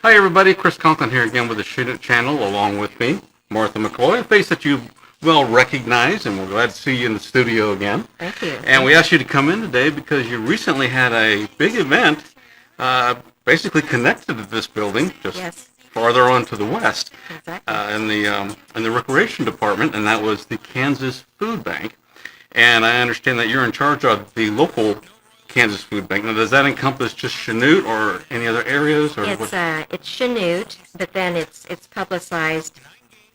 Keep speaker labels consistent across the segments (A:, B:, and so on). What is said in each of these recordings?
A: Hi everybody, Chris Conklin here again with the Chanute channel, along with me, Martha McCoy, a face that you well recognize, and we're glad to see you in the studio again.
B: Thank you.
A: And we asked you to come in today because you recently had a big event, basically connected to this building, just
B: Yes.
A: farther on to the west,
B: Exactly.
A: in the recreation department, and that was the Kansas Food Bank. And I understand that you're in charge of the local Kansas Food Bank. Now, does that encompass just Chanute or any other areas? Or
B: It's Chanute, but then it's publicized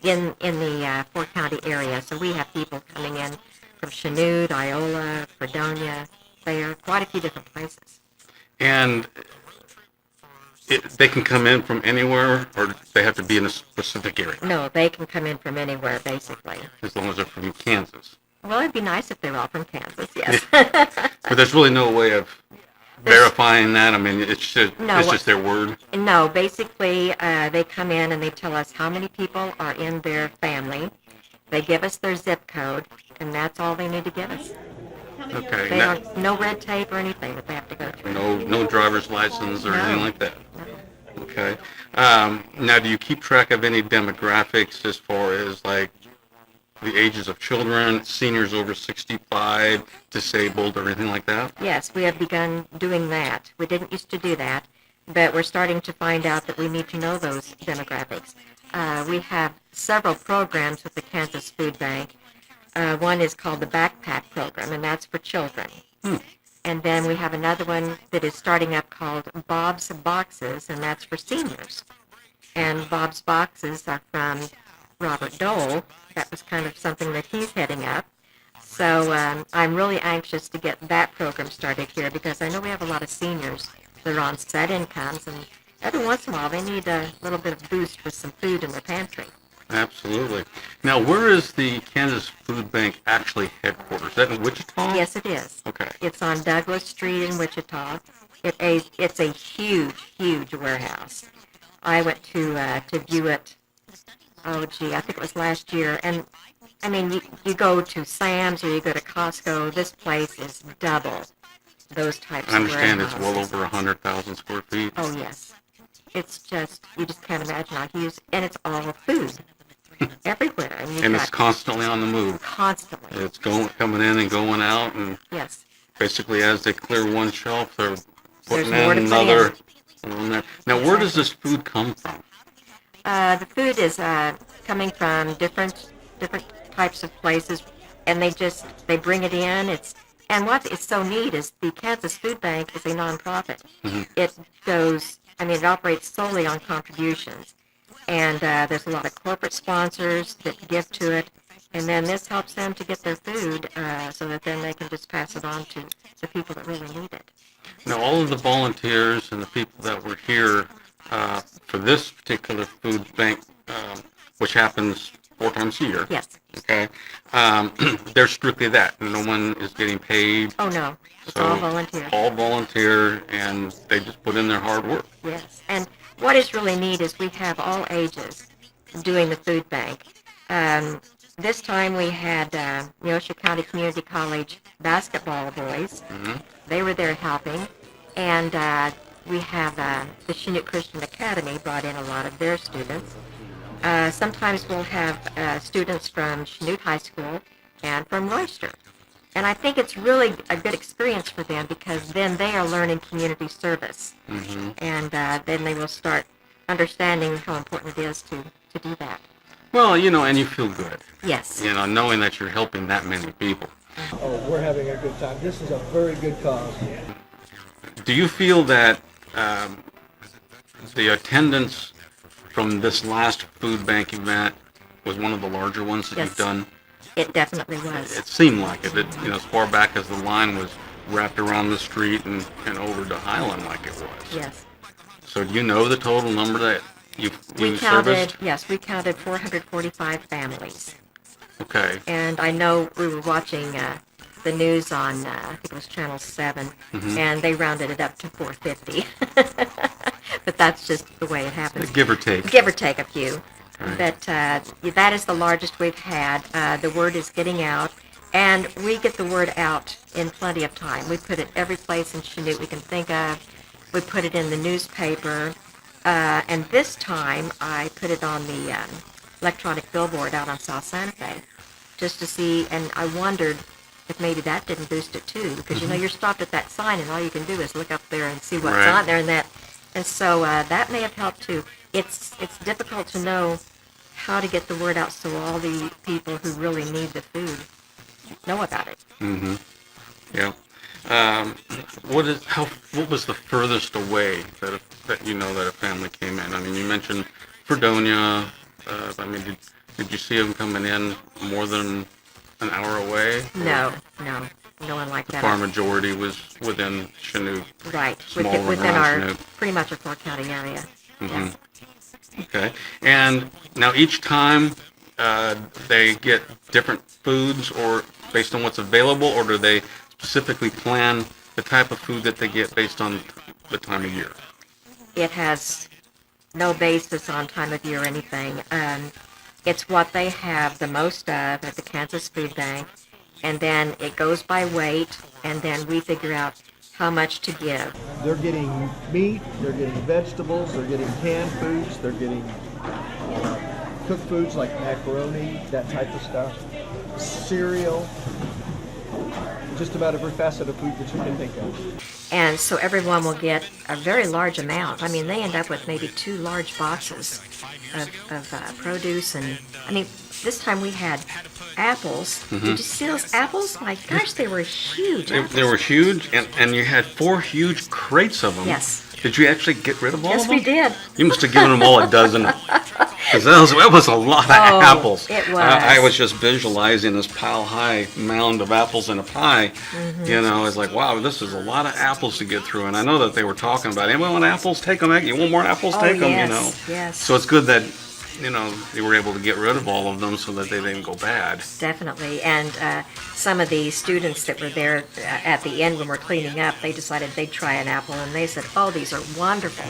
B: in the Fort County area. So we have people coming in from Chanute, Iola, Fredonia, Thayer, quite a few different places.
A: And they can come in from anywhere, or they have to be in a specific area,
B: No, they can come in from anywhere, basically.
A: as long as they're from Kansas.
B: Well, it'd be nice if they were all from Kansas, yes.
A: But there's really no way of verifying that. I mean, it's
B: No,
A: just their word.
B: No, basically, they come in and they tell us how many people are in their family. They give us their zip code, and that's all they need to give us.
A: Okay.
B: They don't, no red tape or anything that they have to go through.
A: No driver's license or
B: No.
A: anything like that.
B: No.
A: Okay. Now, do you keep track of any demographics as far as like the ages of children, seniors over 65, disabled, or anything like that?
B: Yes, we have begun doing that. We didn't used to do that, but we're starting to find out that we need to know those demographics. We have several programs with the Kansas Food Bank. One is called the Backpack Program, and that's for children. And then we have another one that is starting up called Bob's Boxes, and that's for seniors. And Bob's Boxes are from Robert Dole. That was kind of something that he's heading up. So I'm really anxious to get that program started here because I know we have a lot of seniors that are on set incomes, and every once in a while they need a little bit of boost with some food in their pantry.
A: Absolutely. Now, where is the Kansas Food Bank actually headquarters? Is that in Wichita?
B: Yes, it is.
A: Okay.
B: It's on Douglas Street in Wichita. It's a huge warehouse. I went to view it. Oh, gee, I think it was last year. And, I mean, you go to Sam's or you go to Costco, this place is double those types of
A: I understand
B: warehouses.
A: it's well over 100,000 square feet.
B: Oh, yes. It's just, you just can't imagine how huge, and it's all food everywhere. And, you've
A: And
B: got
A: it's constantly on the move.
B: constantly.
A: It's coming in and going out, and
B: Yes.
A: basically as they clear one shelf, they're putting
B: There's more
A: in
B: to put
A: another. On there. Now, where does this food come from?
B: The food is coming from different types of places, and they bring it in. And what is so neat is the Kansas Food Bank is a nonprofit. It operates solely on contributions, and there's a lot of corporate sponsors that give to it, and then this helps them to get their food so that then they can just pass it on to the people that really need it.
A: Now, all of the volunteers and the people that were here for this particular food bank, which happens 4 times a year.
B: Yes.
A: Okay. They're strictly that. No one is getting paid.
B: Oh, no. It's
A: So,
B: all volunteer.
A: All volunteer, and they just put in their hard work.
B: Yes, and what is really neat is we have all ages doing the food bank. This time we had Neosho County Community College basketball boys. They were there helping, and we have the Chanute Christian Academy brought in a lot of their students. Sometimes we'll have students from Chanute High School and from Royster. And I think it's really a good experience for them because then they are learning community service. And then they will start understanding how important it is to do that.
A: Well, and you feel good.
B: Yes.
A: Knowing that you're helping that many people.
C: Oh, we're having a good time. This is a very good cause.
A: Do you feel that the attendance from this last food bank event was one of the larger ones that
B: Yes.
A: you've done?
B: It definitely was.
A: It seemed like it. As far back as the line was wrapped around the street and over to Highland like it was.
B: Yes.
A: So do you know the total number that you serviced?
B: We counted 445 families.
A: Okay.
B: And I know we were watching the news on, I think it was Channel 7, and they rounded it up to 450. But that's just the way it happens.
A: Give or take.
B: Give or take a few.
A: Right.
B: But that is the largest we've had. The word is getting out, and we get the word out in plenty of time. We put it every place in Chanute we can think of. We put it in the newspaper. And this time I put it on the electronic billboard out on South Santa Fe just to see, and I wondered if maybe that didn't boost it too, because you're stopped at that sign and all you can do is look up there and see what's
A: Right.
B: on there, and so that may have helped too. It's difficult to know how to get the word out so all the people who really need the food know about it.
A: Yeah. Um, what was the furthest away that you know that a family came in? I mean, you mentioned Fredonia. I mean, did you see them coming in more than an hour away? Or
B: No, no one like
A: the
B: that.
A: far majority was within Chanute,
B: Right,
A: small
B: within
A: around
B: our
A: Chanute.
B: pretty much a 4 county area. Yeah.
A: Okay. And now each time they get different foods or based on what's available, or do they specifically plan the type of food that they get based on the time of year?
B: It has no basis on time of year or anything. It's what they have the most of at the Kansas Food Bank, and then it goes by weight, and then we figure out how much to give.
C: They're getting meat, they're getting vegetables, they're getting canned foods, they're getting cooked foods like macaroni, that type of stuff, cereal, just about every facet of food that you can think of.
B: And so everyone will get a very large amount. I mean, they end up with maybe 2 large boxes of produce. And I mean, this time we had apples. Did you see those apples? My gosh, they were huge.
A: They were huge, and you had 4 huge crates of them.
B: Yes.
A: Did you actually get rid of all
B: Yes,
A: of them?
B: we did.
A: You must have given them all a dozen. Because that was a lot of
B: Oh,
A: apples.
B: it was.
A: I was just visualizing this pile-high mound of apples in a pie. You know, it's like, wow, this is a lot of apples to get through. And I know that they were talking about, anyone want apples? Take them. You want more apples?
B: Oh,
A: Take them,
B: yes,
A: you know.
B: yes.
A: So it's good that, you know, they were able to get rid of all of them so that they didn't go bad.
B: Definitely. And some of the students that were there at the end when we're cleaning up, they decided they'd try an apple, and they said, oh, these are wonderful.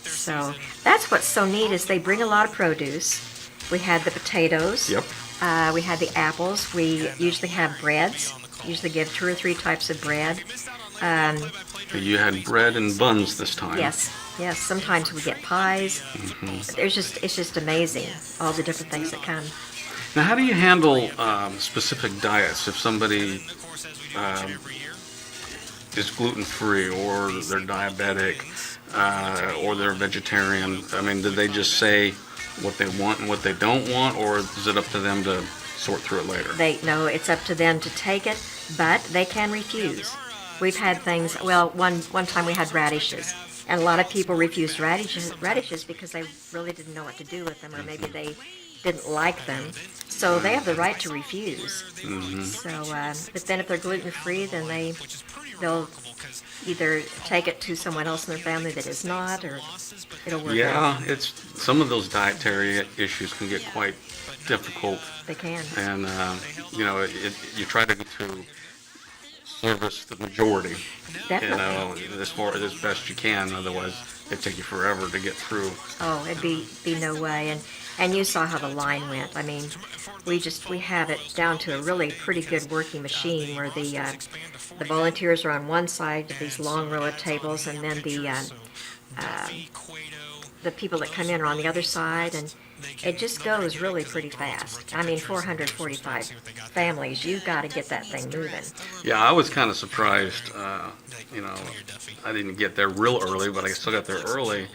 B: So that's what's so neat is they bring a lot of produce. We had the potatoes.
A: Yep.
B: We had the apples. We usually have breads. Usually give 2 or 3 types of bread.
A: You had bread and buns this time.
B: Yes. Sometimes we get pies. It's just amazing, all the different things that come.
A: Now, how do you handle specific diets if somebody is gluten-free or they're diabetic or they're vegetarian? I mean, do they just say what they want and what they don't want, or is it up to them to sort through it later?
B: No, it's up to them to take it, but they can refuse. We've had things. Well, one time we had radishes, and a lot of people refused radishes because they really didn't know what to do with them, or maybe they didn't like them. So they have the right to refuse. So, but then if they're gluten free, then they'll either take it to someone else in their family that is not, or it'll work out.
A: Yeah, it's some of those dietary issues can get quite difficult,
B: They can.
A: and you know, you try to service the majority,
B: Definitely.
A: you know, as best you can. Otherwise, it'd take you forever to get through.
B: Oh, it'd be no way. And you saw how the line went. I mean, we have it down to a really pretty good working machine where the volunteers are on one side of these long row of tables, and then the people that come in are on the other side, and it just goes really pretty fast. I mean, 445 families, you've got to get that thing moving.
A: Yeah, I was kind of surprised. You know, I didn't get there real early, but I still got there early,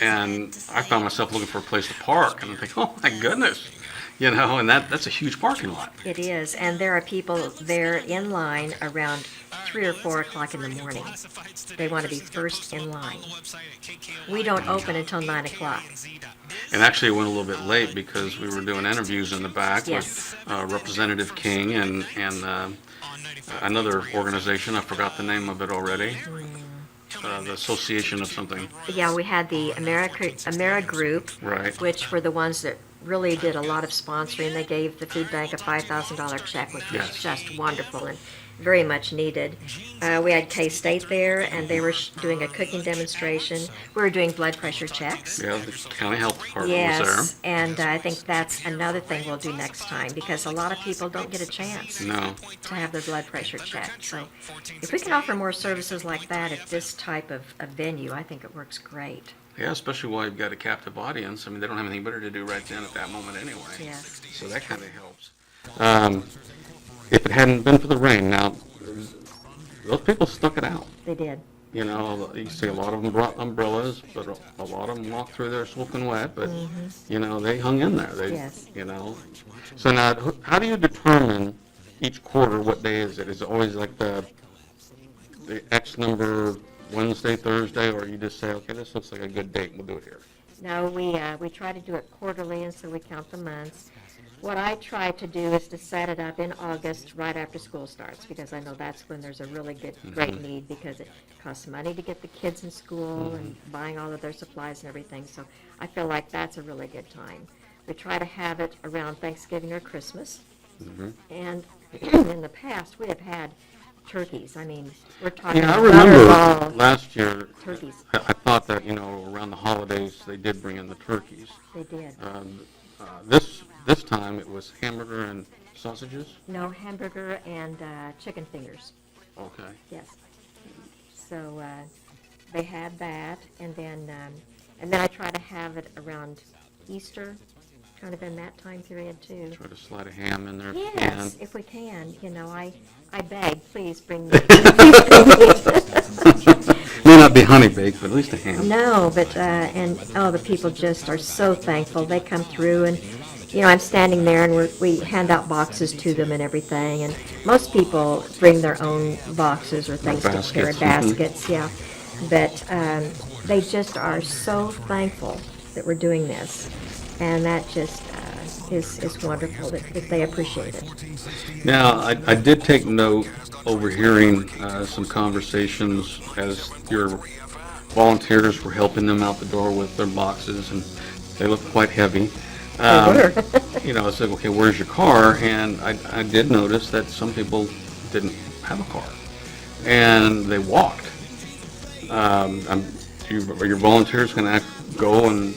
A: and I found myself looking for a place to park, and I'm thinking, oh my goodness, you know, and that's a huge parking lot.
B: It is, and there are people there in line around 3 or 4 o'clock in the morning. They want to be first in line. We don't open until 9 o'clock.
A: And actually, it went a little bit late because we were doing interviews in the back
B: Yes.
A: with Representative King and another organization. I forgot the name of it already. The Association of something.
B: Yeah, we had the Ameri Group,
A: Right.
B: which were the ones that really did a lot of sponsoring. They gave the food bank a $5,000 check, which was
A: Yes.
B: just wonderful and very much needed. We had K-State there, and they were doing a cooking demonstration. We were doing blood pressure checks.
A: Yeah, the county health department was
B: Yes, and I think that's another thing we'll do next time, because a lot of people don't get a chance
A: there. No.
B: to have their blood pressure checked. So if we can offer more services like that at this type of venue, I think it works great.
A: Yeah, especially while you've got a captive audience. I mean, they don't have anything better to do right then at that moment anyway.
B: Yes.
A: So that kind of helps. If it hadn't been for the rain, now, those people stuck it out.
B: They did.
A: You know, you see a lot of them brought umbrellas, but a lot of them walked through there soaking wet, but, you know, they hung in there. They,
B: Yes.
A: you know. So now, how do you determine each quarter what day is it? Is it always like the X number Wednesday, Thursday, or you just say, okay, this looks like a good date, we'll do it here?
B: No, we try to do it quarterly, and so we count the months. What I try to do is to set it up in August, right after school starts, because I know that's when there's a really great need, because it costs money to get the kids in school and buying all of their supplies and everything. So I feel like that's a really good time. We try to have it around Thanksgiving or Christmas. And in the past, we have had turkeys. I mean, we're talking
A: Yeah, I remember
B: butterball
A: last year,
B: turkeys.
A: I thought that, you know, around the holidays, they did bring in the turkeys.
B: They did.
A: This time, it was hamburger and sausages?
B: No, hamburger and chicken fingers.
A: Okay.
B: Yes. So they had that, and then I try to have it around Easter, kind of in that time period too.
A: Try to slide a ham in there if you can.
B: Yes, if we can. You know, I beg, please bring me. Please bring me.
A: May not be honey baked, but at least a ham.
B: No, but the people just are so thankful. They come through, and you know, I'm standing there, and we hand out boxes to them and everything. And most people bring their own boxes or things to carry, baskets, yeah. But they just are so thankful that we're doing this, and that just is wonderful that they appreciate it.
A: Now, I did take note overhearing some conversations as your volunteers were helping them out the door with their boxes, and they looked quite heavy. You know, I said, okay, where's your car? And I did notice that some people didn't have a car, and they walked. Are your volunteers going to go and,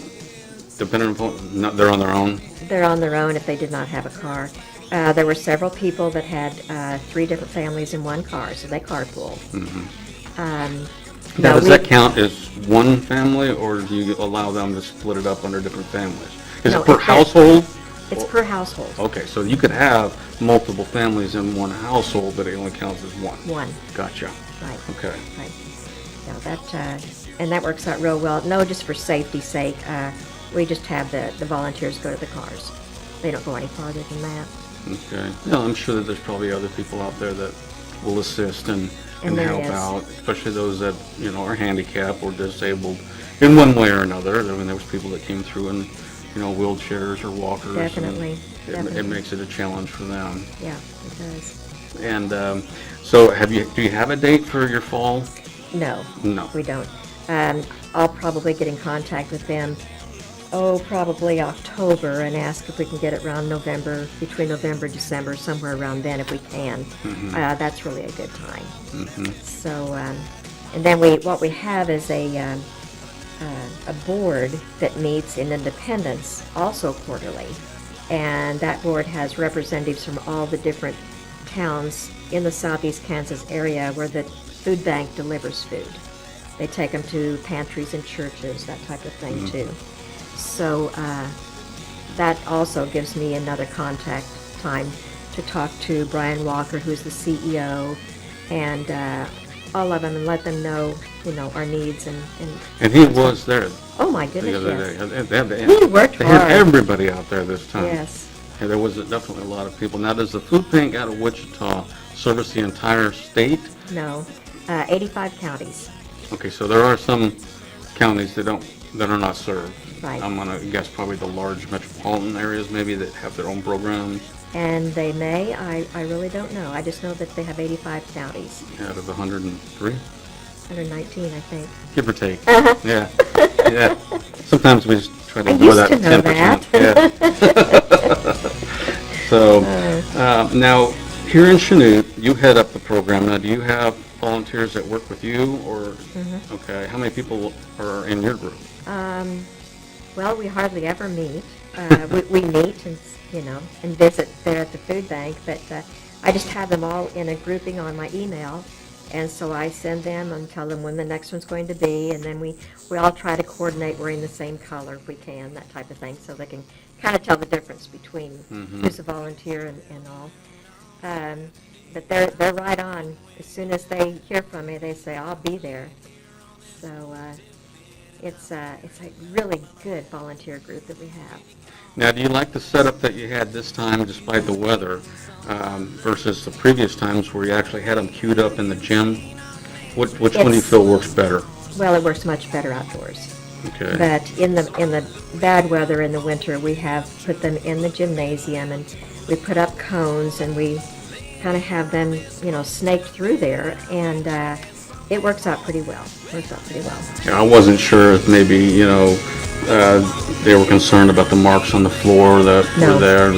A: depending upon, no, they're on their own?
B: They're on their own if they did not have a car. There were several people that had 3 different families in one car, so they carpooled.
A: Now, does that count as one family, or do you allow them to split it up under different families? Is it per household?
B: It's per household.
A: Okay, so you could have multiple families in one household, but it only counts as one.
B: One.
A: Gotcha.
B: Right.
A: Okay.
B: Right. No, and that works out real well. No, just for safety's sake, we just have the volunteers go to the cars. They don't go any farther than that.
A: Okay. No, I'm sure that there's probably other people out there that will assist and help out, especially those that, you know, are handicapped or disabled in one way or another. I mean, there was people that came through in, you know, wheelchairs or walkers.
B: Definitely.
A: It makes it a challenge for them.
B: Yeah, it does.
A: And so, do you have a date for your fall?
B: No.
A: No.
B: We don't. I'll probably get in contact with them, probably October, and ask if we can get it around November, between November and December, somewhere around then if we can. That's really a good time. So, and then what we have is a board that meets in Independence, also quarterly, and that board has representatives from all the different towns in the southeast Kansas area where the food bank delivers food. They take them to pantries and churches, that type of thing too. So that also gives me another contact time to talk to Brian Walker, who's the CEO, and all of them, and let them know, you know, our needs
A: And he was there.
B: Oh my
A: The
B: goodness,
A: other
B: yes.
A: day.
B: He worked
A: They had
B: hard.
A: everybody out there this time.
B: Yes.
A: And there was definitely a lot of people. Now, does the food bank out of Wichita service the entire state?
B: No, 85 counties.
A: Okay, so there are some counties that are not served.
B: Right.
A: I'm gonna guess probably the large metropolitan areas maybe that have their own programs.
B: And they may, I really don't know. I just know that they have 85 counties.
A: Out of 103,
B: 119, I think.
A: give or take. Yeah, yeah. Sometimes we just try to
B: I
A: ignore
B: used
A: that
B: to know
A: 10%. Yeah. So now here in Chanute, you head up the program. Now, do you have volunteers that work with you, or okay? How many people are in your group?
B: Well, we hardly ever meet. We meet and, you know, and visit there at the food bank, but I just have them all in a grouping on my email, And so I send them and tell them when the next one's going to be, and then we all try to coordinate wearing the same color if we can, that type of thing, so they can kind of tell the difference between who's a volunteer and all. But they're right on. As soon as they hear from me, they say, I'll be there. So it's a really good volunteer group that we have.
A: Now, do you like the setup that you had this time, despite the weather, versus the previous times where you actually had them queued up in the gym? Which one do you feel works better?
B: Well, it works much better outdoors.
A: Okay.
B: But in the bad weather in the winter, we have put them in the gymnasium, and we put up cones, and we kind of have them, snaked through there, and it works out pretty well.
A: Yeah, I wasn't sure if maybe, they were concerned about the marks on the floor that
B: No.
A: were there.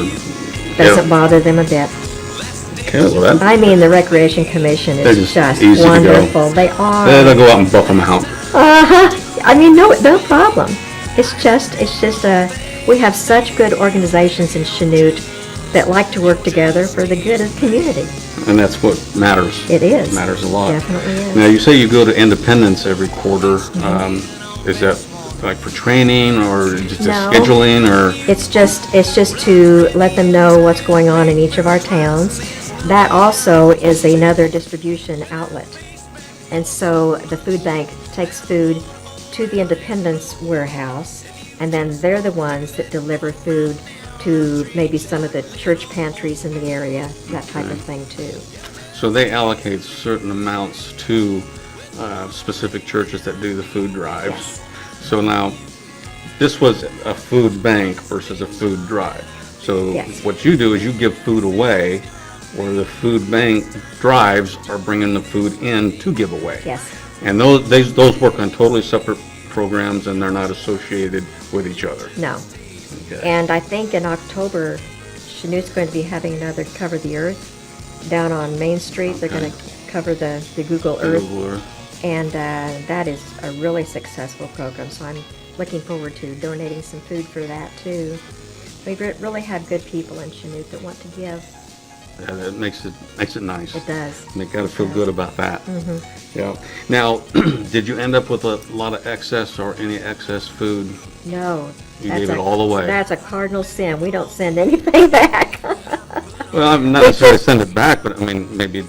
B: Doesn't bother them a bit.
A: Okay, well,
B: I mean, the Recreation Commission
A: They're
B: is
A: just
B: just
A: easy to go.
B: wonderful. They are.
A: they'll go out and buff them out.
B: I mean, no problem. It's just we have such good organizations in Chanute that like to work together for the good of the community.
A: And that's what matters.
B: It is.
A: It matters a lot.
B: Definitely is.
A: Now, you say you go to Independence every quarter. Is that like for training or just
B: No.
A: scheduling or?
B: It's just to let them know what's going on in each of our towns. That also is another distribution outlet. And so the food bank takes food to the Independence warehouse, and then they're the ones that deliver food to maybe some of the church pantries in the area, that type of thing too.
A: So they allocate certain amounts to specific churches that do the food drives.
B: Yes.
A: So now, this was a food bank versus a food drive. So
B: Yes.
A: what you do is you give food away, or the food bank drives are bringing the food in to give away.
B: Yes.
A: And those work on totally separate programs, and they're not associated with each other.
B: No.
A: Okay.
B: And I think in October, Chanute's going to be having another Cover the Earth down on Main Street. They're going to cover the Google Earth.
A: Google Earth.
B: And that is a really successful program, so I'm looking forward to donating some food for that too. We really have good people in Chanute that want to give.
A: Yeah, that makes it nice.
B: It does.
A: And you got to feel good about that.
B: Mm-hmm.
A: Yeah. Now, did you end up with a lot of excess or any excess food?
B: No.
A: You gave it all away.
B: That's a cardinal sin. We don't send anything back.
A: Well, I'm not necessarily send it back, but I mean, maybe,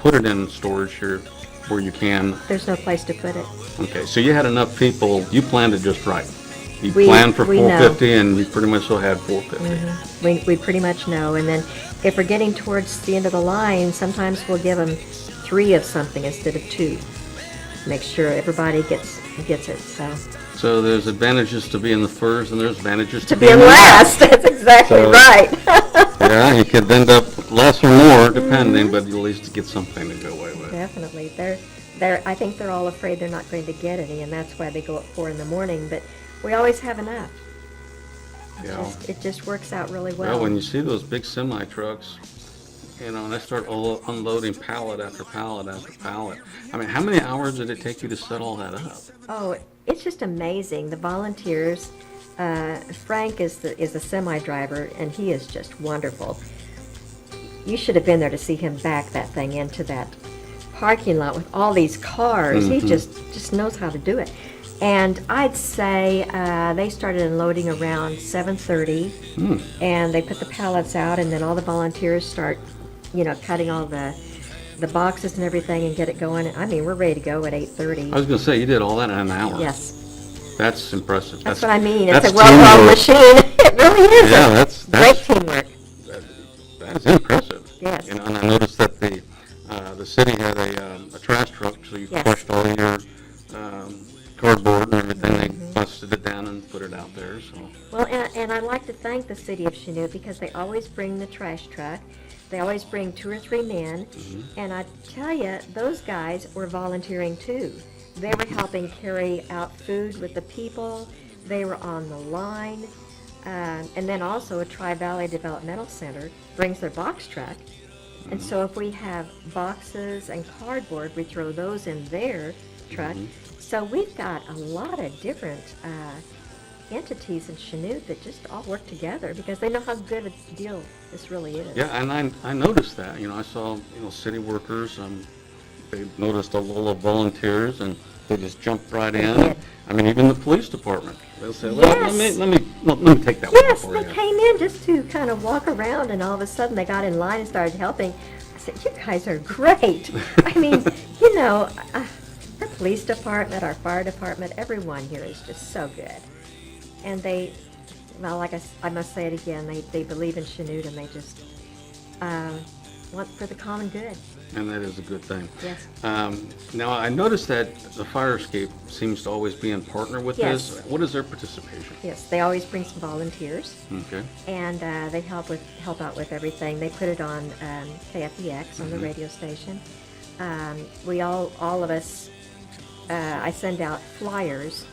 A: put it in storage here where you can.
B: There's no place to put it.
A: Okay, so you had enough people, you planned it just right. You
B: We-
A: planned for
B: we know.
A: 450 and you pretty much still had 450.
B: We pretty much know. And then if we're getting towards the end of the line, sometimes we'll give them 3 of something instead of 2. Make sure everybody gets it.
A: So there's advantages to being the first and there's advantages
B: To be in
A: the
B: last. That's exactly
A: So-
B: right.
A: Yeah, you could end up less or more depending, but at least get something to go away with.
B: Definitely. I think they're all afraid they're not going to get any, and that's why they go at 4 in the morning, but we always have enough.
A: Yeah.
B: It just works out really well.
A: Well, when you see those big semi trucks, and they start unloading pallet after pallet after pallet. I mean, how many hours did it take you to set all that up?
B: Oh, it's just amazing. The volunteers, Frank is a semi driver, and he is just wonderful. You should have been there to see him back that thing into that parking lot with all these cars. He just knows how to do it. And I'd say they started unloading around 7:30, and they put the pallets out, and then all the volunteers start, cutting all the boxes and everything and get it going. I mean, we're ready to go at 8:30.
A: I was going to say, you did all that in an hour.
B: Yes,
A: That's impressive.
B: that's what I mean.
A: That's
B: It's a well-oiled
A: teamwork.
B: machine. It really is.
A: Yeah,
B: a
A: that's
B: great teamwork.
A: That's impressive.
B: Yes.
A: And I noticed that the city had a trash truck, so you
B: Yes.
A: crushed all your cardboard and everything. They busted it down and put it out there. So
B: Well, and I'd like to thank the city of Chanute because they always bring the trash truck. They always bring 2 or 3 men. And I tell you, those guys were volunteering too. They were helping carry out food with the people. They were on the line. And then also a Tri-Valley Developmental Center brings their box truck. And so if we have boxes and cardboard, we throw those in their truck. So we've got a lot of different entities in Chanute that just all work together because they know how good a deal this really is.
A: yeah, and I noticed that. I saw city workers they noticed a lull of volunteers and they just jumped right
B: They
A: in.
B: did.
A: I mean, even the police department, they'll say, well,
B: Yes.
A: let me take that one
B: Yes,
A: for
B: they
A: you.
B: came in just to kind of walk around, and all of a sudden they got in line and started helping. I said, "You guys are great." I mean, the police department, our fire department, everyone here is just so good. And they, well, like I must say it again, they believe in Chanute, and they just want for the common good.
A: And that is a good thing.
B: Yes.
A: Now, I noticed that the fire escape seems to always be in partner with
B: Yes.
A: this. What is their participation?
B: Yes, they always bring some volunteers,
A: Okay.
B: and they help out with everything. They put it on KFEX on the radio station. We all of us, I send out flyers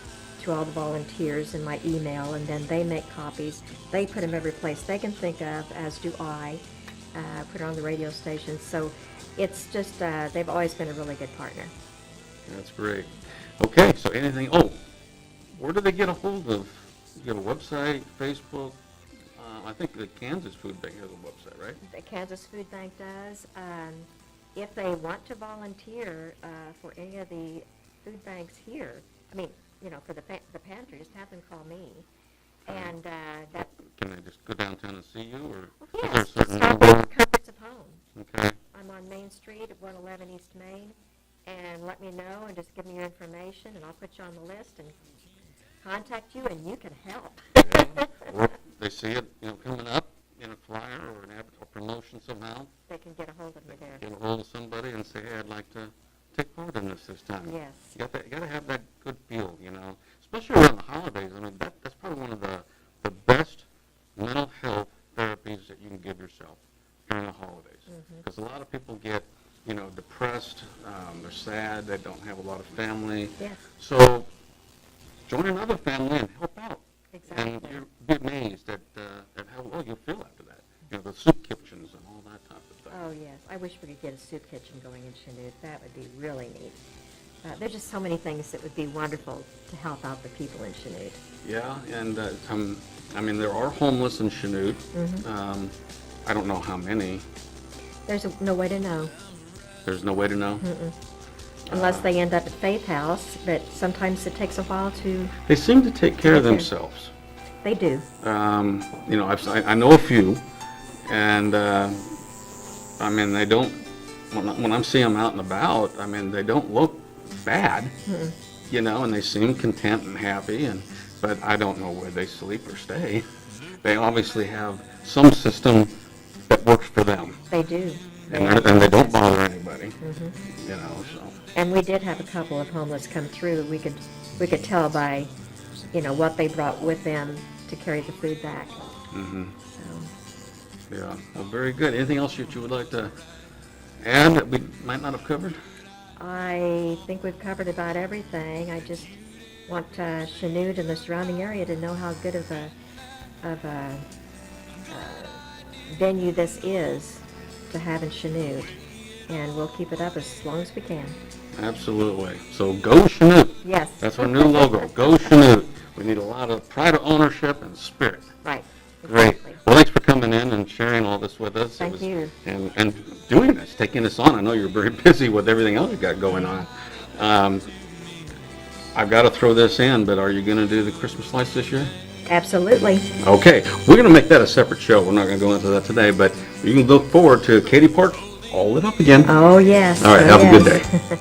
B: to all the volunteers in my email, and then they make copies. They put them every place they can think of, as do I. Put it on the radio station. So it's just, they've always been a really good partner.
A: That's great. Okay, so anything, where do they get a hold of? You got a website, Facebook? I think the Kansas Food Bank has a website, right?
B: The Kansas Food Bank does. If they want to volunteer for any of the food banks here, I mean, for the pantry, just have them call me. And that,
A: Can they just go downtown and see you, or
B: yes,
A: is there a certain
B: stop
A: number?
B: at Comforts of Home.
A: Okay.
B: I'm on Main Street at 111 East Main, and let me know and just give me your information, and I'll put you on the list and contact you, and you can help.
A: Or if they see it, coming up in a flyer or an ad or promotion somehow,
B: They can get a hold of me there.
A: get a hold of somebody and say, hey, I'd like to take part in this time.
B: Yes.
A: You got to have that good feel, especially around the holidays. I mean, that's probably one of the best mental health therapies that you can give yourself during the holidays. Because a lot of people get, depressed, they're sad, they don't have a lot of family.
B: Yes,
A: So join another family and help out.
B: exactly.
A: And you'll be amazed at how well you'll feel after that. The soup kitchens and all that type of thing.
B: Oh, yes. I wish we could get a soup kitchen going in Chanute. That would be really neat. There's just so many things that would be wonderful to help out the people in Chanute.
A: Yeah, and there are homeless in Chanute. I don't know how many.
B: There's no way to know,
A: There's no way to know.
B: unless they end up at Faith House, but sometimes it takes a while to,
A: They seem to take care of
B: Take care.
A: themselves.
B: they do.
A: I know a few, and they don't. When I'm seeing them out and about, they don't look bad, and they seem content and happy. But I don't know where they sleep or stay. They obviously have some system that works for them,
B: They do.
A: and they don't bother anybody. So.
B: And we did have a couple of homeless come through. We could tell by, what they brought with them to carry the food back. So,
A: Yeah, well, very good. Anything else that you would like to add that we might not have covered?
B: I think we've covered about everything. I just want Chanute and the surrounding area to know how good of a venue this is to have in Chanute, and we'll keep it up as long as we can.
A: Absolutely. So go Chanute.
B: Yes.
A: That's our new logo. Go Chanute. We need a lot of pride of ownership and spirit.
B: Right.
A: Great.
B: Exactly.
A: Well, thanks for coming in and sharing all this with us.
B: Thank you.
A: And doing this, taking this on. I know you're very busy with everything else you got going on. I've got to throw this in, but are you going to do the Christmas lights this year?
B: Absolutely.
A: Okay. We're going to make that a separate show. We're not going to go into that today, but you can look forward to Katy Park all lit up again.
B: Oh, yes.
A: All right.
B: Oh,
A: Have a good
B: yes.
A: day.